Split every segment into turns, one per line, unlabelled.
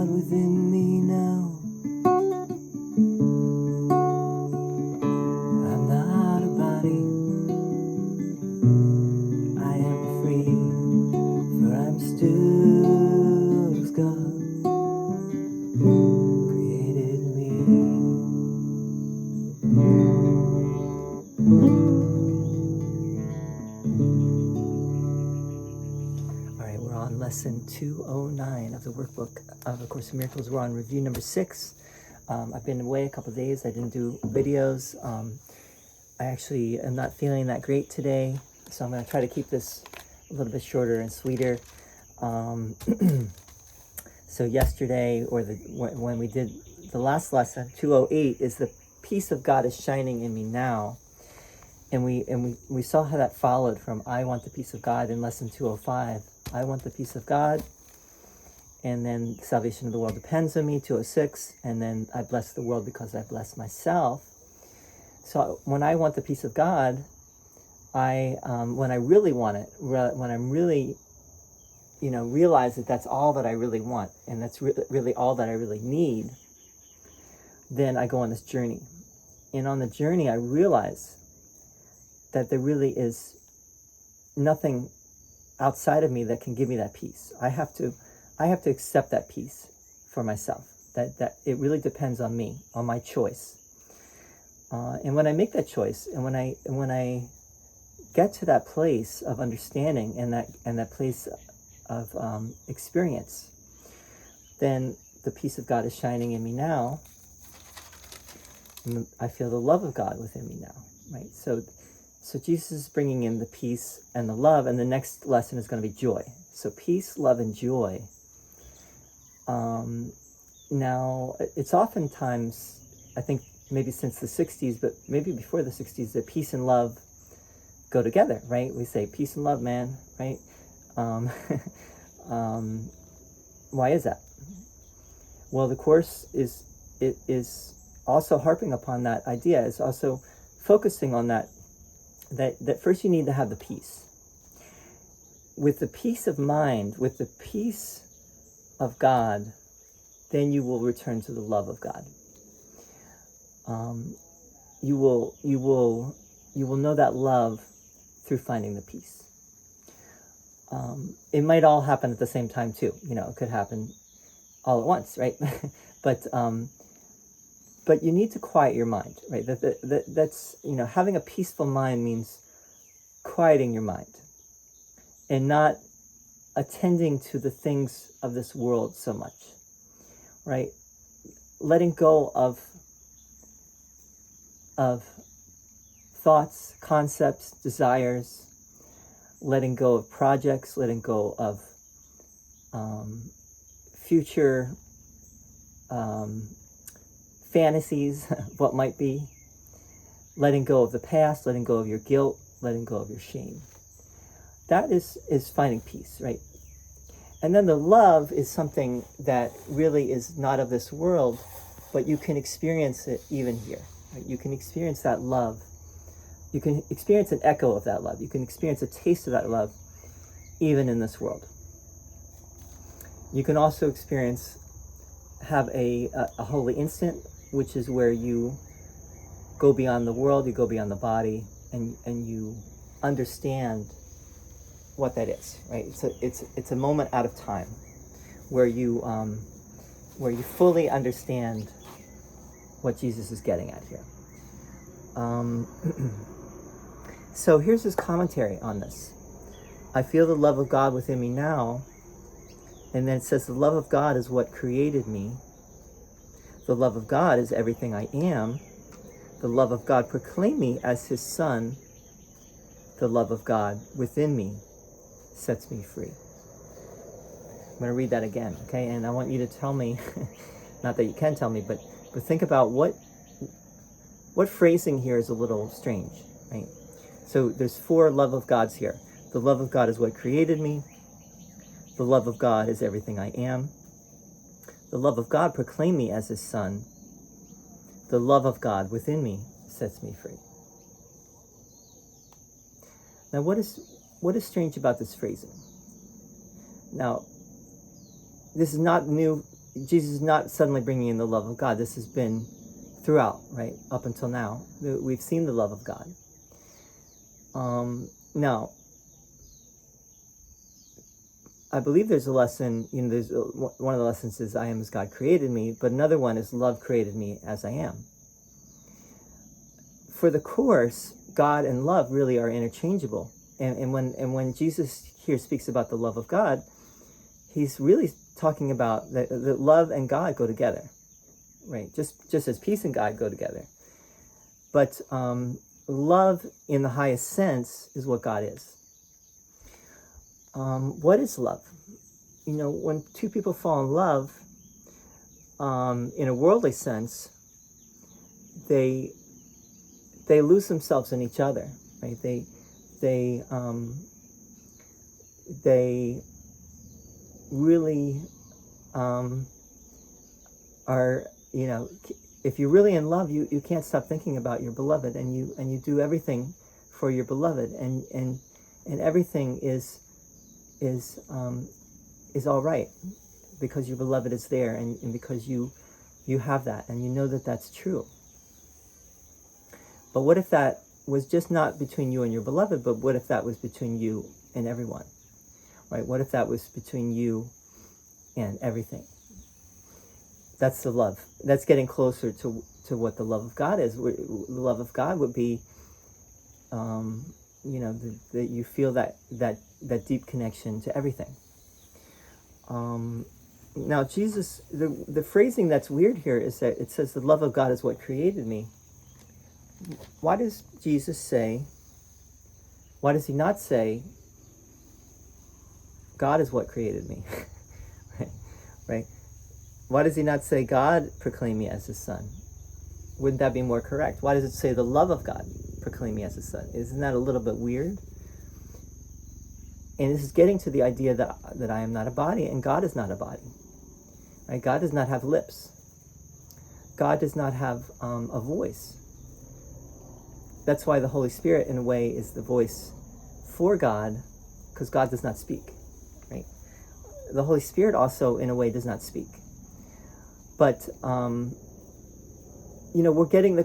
God within me now. I'm not a body, I am free, for I'm still as God created me. Alright, we're on lesson 209 of the workbook of A Course in Miracles. We're on review number 6. I've been away a couple of days. I didn't do videos. I actually am not feeling that great today, so I'm going to try to keep this a little bit shorter and sweeter. So yesterday, or when we did the last lesson, 208, is the peace of God is shining in me now. And we saw how that followed from I want the peace of God in lesson 205. I want the peace of God. And then salvation of the world depends on me, 206. And then I bless the world because I bless myself. So when I want the peace of God, when I really want it, when I'm really, realize that that's all that I really want, and that's really all that I really need, then I go on this journey. And on the journey, I realize that there really is nothing outside of me that can give me that peace. I have to accept that peace for myself. That it really depends on me, on my choice. And when I make that choice, and when I get to that place of understanding and that place of experience, then the peace of God is shining in me now. And I feel the love of God within me now, right? So Jesus is bringing in the peace and the love, and the next lesson is going to be joy. So peace, love, and joy. Now, it's oftentimes, I think maybe since the 60s, but maybe before the 60s, that peace and love go together, right? We say peace and love, man, right? Why is that? Well, the Course is also harping upon that idea. It's also focusing on that first you need to have the peace. With the peace of mind, with the peace of God, then you will return to the love of God. You will know that love through finding the peace. It might all happen at the same time too. It could happen all at once, right? But you need to quiet your mind, right? That's having a peaceful mind means quieting your mind and not attending to the things of this world so much, right? Letting go of thoughts, concepts, desires, letting go of projects, letting go of future fantasies, what might be, letting go of the past, letting go of your guilt, letting go of your shame. That is finding peace, right? And then the love is something that really is not of this world, but you can experience it even here. Right? You can experience that love. You can experience an echo of that love. You can experience a taste of that love even in this world. You can also have a holy instant, which is where you go beyond the world, you go beyond the body, and you understand what that is, right? It's a moment out of time where you fully understand what Jesus is getting at here. So here's his commentary on this. I feel the love of God within me now, and then it says the love of God is what created me. The love of God is everything I am. The love of God proclaimed me as his son. The love of God within me sets me free. I'm going to read that again, okay? And I want you to tell me, not that you can tell me, but think about what phrasing here is a little strange, right? So there's 4 love of Gods here. The love of God is what created me. The love of God is everything I am. The love of God proclaimed me as his son. The love of God within me sets me free. Now, what is strange about this phrasing? Now, this is not new. Jesus is not suddenly bringing in the love of God. This has been throughout, right, up until now. We've seen the love of God. Now, I believe there's a lesson, there's one of the lessons is I am as God created me, but another one is love created me as I am. For the Course, God and love really are interchangeable. And when Jesus here speaks about the love of God, he's really talking about that love and God go together, right? Just as peace and God go together. But love in the highest sense is what God is. What is love? When two people fall in love, in a worldly sense, they lose themselves in each other, right? They really are, if you're really in love, you can't stop thinking about your beloved, and you do everything for your beloved, and everything is all right because your beloved is there, and because you have that, and you know that that's true. But what if that was just not between you and your beloved, but what if that was between you and everyone, right? What if that was between you and everything? That's the love. That's getting closer to what the love of God is. The love of God would be, that you feel that deep connection to everything. Now, Jesus, the phrasing that's weird here is that it says the love of God is what created me. Why does Jesus say, why does he not say, God is what created me? right? Why does he not say, God proclaimed me as his son? Wouldn't that be more correct? Why does it say the love of God proclaimed me as his son? Isn't that a little bit weird? And this is getting to the idea that I am not a body and God is not a body. Right? God does not have lips. God does not have a voice. That's why the Holy Spirit, in a way, is the voice for God, because God does not speak. Right? The Holy Spirit also, in a way, does not speak. But, the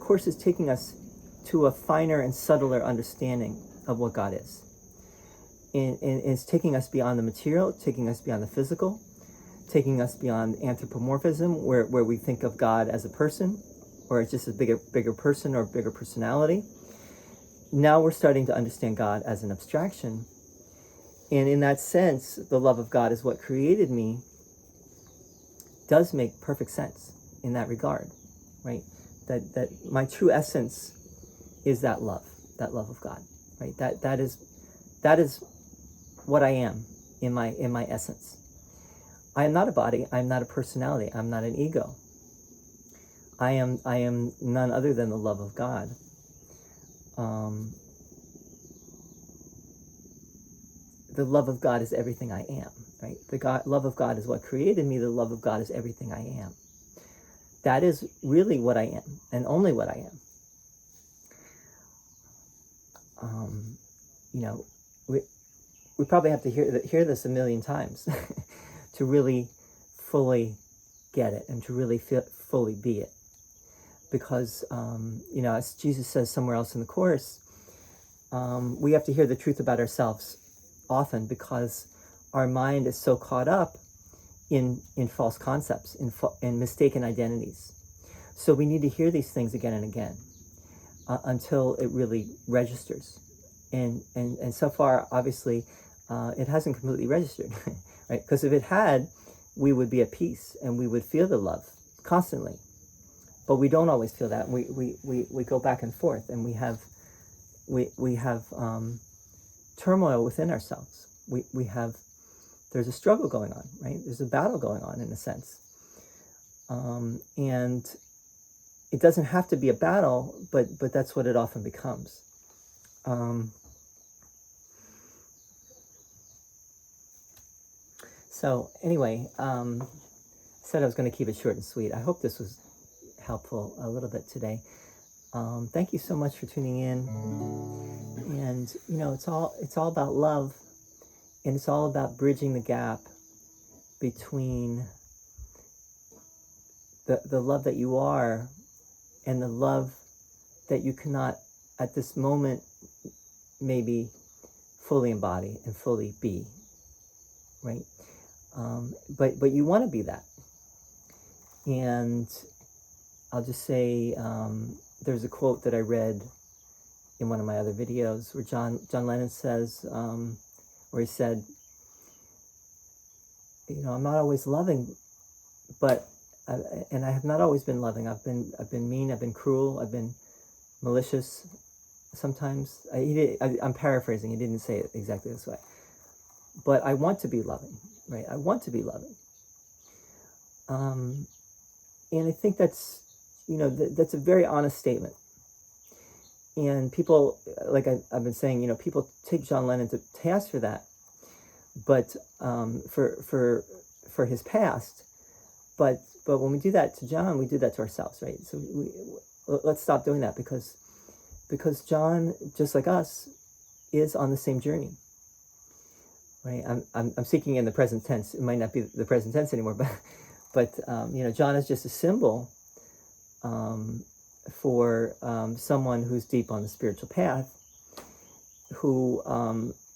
Course is taking us to a finer and subtler understanding of what God is. And it's taking us beyond the material, taking us beyond the physical, taking us beyond anthropomorphism, where we think of God as a person, or as just a bigger person or bigger personality. Now we're starting to understand God as an abstraction. And in that sense, the love of God is what created me does make perfect sense in that regard, right? That my true essence is that love of God, right? That is what I am in my essence. I am not a body. I'm not a personality. I'm not an ego. I am none other than the love of God. The love of God is everything I am, right? Love of God is what created me. The love of God is everything I am. That is really what I am, and only what I am. We probably have to hear this a million times to really fully get it and to really fully be it. Because, as Jesus says somewhere else in the Course, we have to hear the truth about ourselves often because our mind is so caught up in false concepts, in mistaken identities. So we need to hear these things again and again until it really registers. And so far, obviously, it hasn't completely registered, right? Because if it had, we would be at peace and we would feel the love constantly. But we don't always feel that. We go back and forth, and we have turmoil within ourselves. There's a struggle going on, right? There's a battle going on in a sense. And it doesn't have to be a battle, but that's what it often becomes. So anyway, said I was going to keep it short and sweet. I hope this was helpful a little bit today. Thank you so much for tuning in. And it's all about love, and it's all about bridging the gap between the love that you are, and the love that you cannot at this moment maybe fully embody and fully be, right? But you want to be that. And I'll just say, there's a quote that I read in one of my other videos where John Lennon says, where he said, I'm not always loving, but and I have not always been loving. I've been mean. I've been cruel. I've been malicious. Sometimes I'm paraphrasing. He didn't say it exactly this way, but I want to be loving, right? I want to be loving, and I think that's that's a very honest statement. And people, like I've been saying, people take John Lennon to task for that, but for his past, but when we do that to John, we do that to ourselves, right? So let's stop doing that, because John, just like us, is on the same journey, right? I'm speaking in the present tense. It might not be the present tense anymore, but John is just a symbol for someone who's deep on the spiritual path, who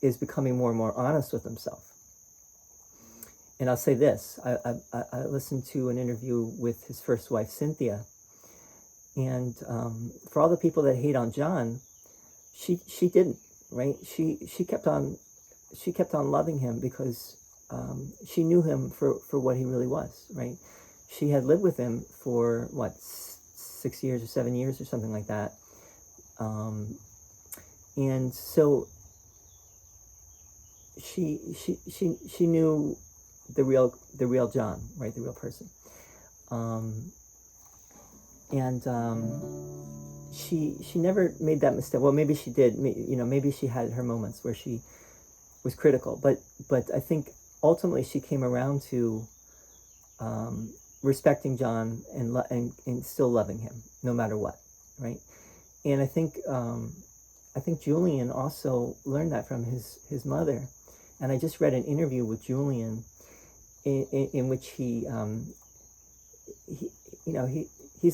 is becoming more and more honest with himself. And I'll say this, I listened to an interview with his first wife, Cynthia, and for all the people that hate on John, she didn't, right? She kept on loving him, because she knew him for what he really was, right? She had lived with him for 6 years or 7 years or something like that, and so she knew the real John, right? The real person, and she never made that mistake. Well, maybe she did. Maybe she had her moments where she was critical, but I think ultimately she came around to respecting John and still loving him no matter what, right? And I think Julian also learned that from his mother. And I just read an interview with Julian in which he's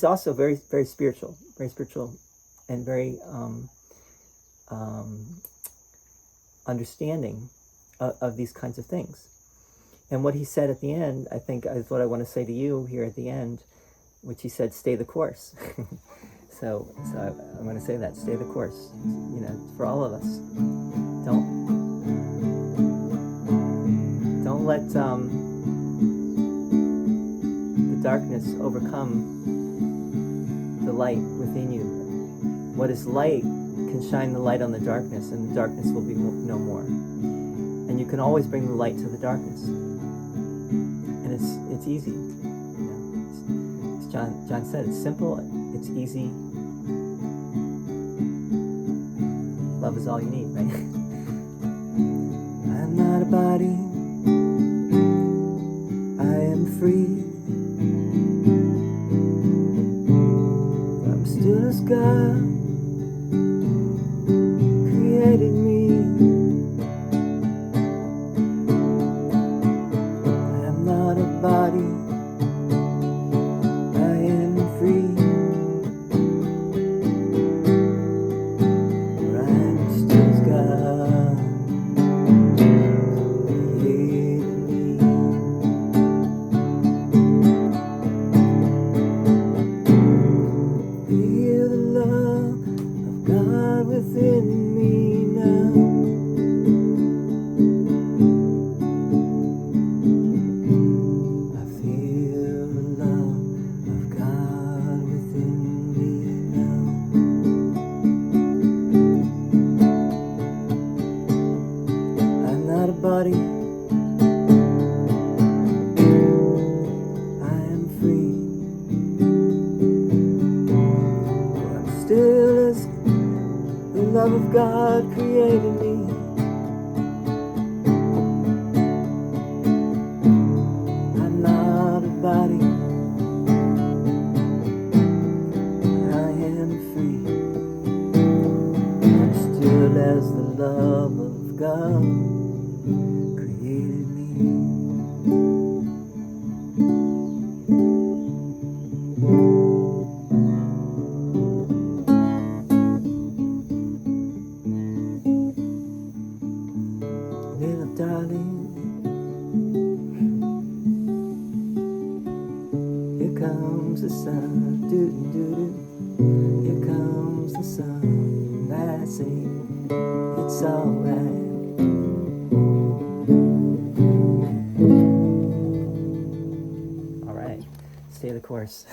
also very, very spiritual, and very understanding of these kinds of things. And what he said at the end, I think, is what I want to say to you here at the end, which he said, stay the course. so I'm going to say that, stay the course, for all of us. Don't let the darkness overcome the light within you. What is light can shine the light on the darkness, and the darkness will be no more. And you can always bring the light to the darkness. And it's easy. As John said, it's simple, it's easy. Love is all you need, right? I'm not a body, I am free. I'm still as God created me. I'm not a body, I am free. For I'm still as God created me. Feel the love of God within me now. I feel the love of God within me now. I'm not a body, I am free. For I'm still as the love of God created me. I'm not a body, I am free. I'm still as the love of God created me. comes the sun, doo doo doo. Here comes the sun. I sing, it's alright. All right, stay the course.